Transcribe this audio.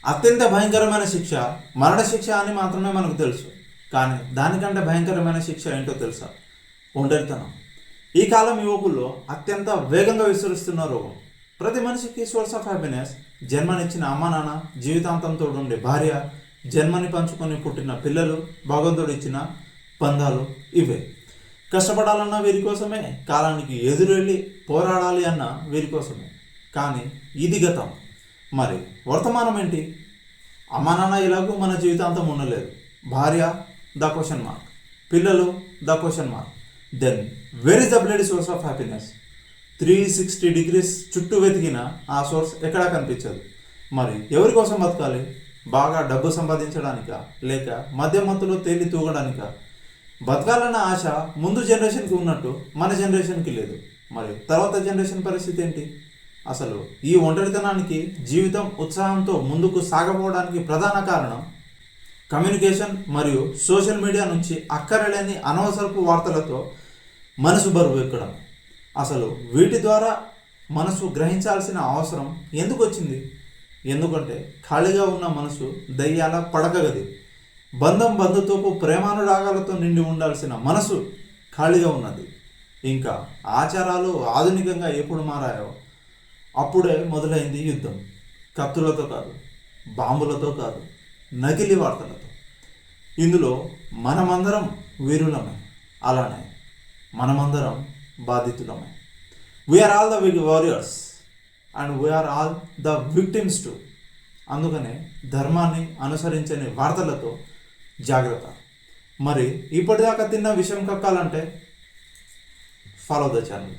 అత్యంత భయంకరమైన శిక్ష మరణశిక్ష అని మాత్రమే మనకు తెలుసు. కానీ దానికంటే భయంకరమైన శిక్ష ఏంటో తెలుసా? ఒంటరితనం. ఈ కాలం యువకుల్లో అత్యంత వేగంగా విస్తరిస్తున్న రోగం. ప్రతి మనిషికి సోర్స్ ఆఫ్ హ్యాపీనెస్ జన్మనిచ్చిన అమ్మ నాన్న, జీవితాంతంతో ఉండే భార్య, జన్మని పంచుకొని పుట్టిన పిల్లలు, భగవంతుడు ఇచ్చిన బంధాలు ఇవే. కష్టపడాలన్న వీరి కోసమే, కాలానికి ఎదురెళ్ళి పోరాడాలి అన్న వీరి కోసమే. కానీ ఇది గతం. మరి వర్తమానం ఏంటి? అమ్మా నాన్న ఇలాగూ మన జీవితాంతం ఉండలేదు. భార్య ద క్వశ్చన్ మార్క్, పిల్లలు the question mark. Then where is the blood source of happiness? 360 degrees చుట్టూ వెతికిన ఆ సోర్స్ ఎక్కడా కనిపించదు. మరి ఎవరి కోసం బతకాలి? బాగా డబ్బు సంపాదించడానికా, లేక మధ్యమత్తులో తేలి తూగడానికా? బతకాలన్న ఆశ ముందు జనరేషన్కి ఉన్నట్టు మన జనరేషన్కి లేదు. మరి తర్వాత జనరేషన్ పరిస్థితి ఏంటి? అసలు ఈ ఒంటరితనానికి, జీవితం ఉత్సాహంతో ముందుకు సాగపోవడానికి ప్రధాన కారణం కమ్యూనికేషన్ మరియు సోషల్ మీడియా నుంచి అక్కరలేని అనవసరపు వార్తలతో మనసు బరువు ఎక్కడం. అసలు వీటి ద్వారా మనసు గ్రహించాల్సిన అవసరం ఎందుకు వచ్చింది? ఎందుకంటే ఖాళీగా ఉన్న మనసు దయ్యాల పడకగది. బంధం, బంధుత్వపు, ప్రేమానురాగాలతో నిండి ఉండాల్సిన మనసు ఖాళీగా ఉన్నది. ఇంకా ఆచారాలు ఆధునికంగా ఎప్పుడు మారాయో అప్పుడే మొదలైంది యుద్ధం. కత్తులతో కాదు, బాంబులతో కాదు, నకిలీ వార్తలతో. ఇందులో మనమందరం వీరులమే, అలానే మనమందరం బాధితులమే. We are all the warriors and we are all the victims too. అందుకనే ధర్మాన్ని అనుసరించని వార్తలతో జాగ్రత్త. మరి ఇప్పటిదాకా తిన్న విషయం కక్కాలంటే ఫాలో ద ఛానల్.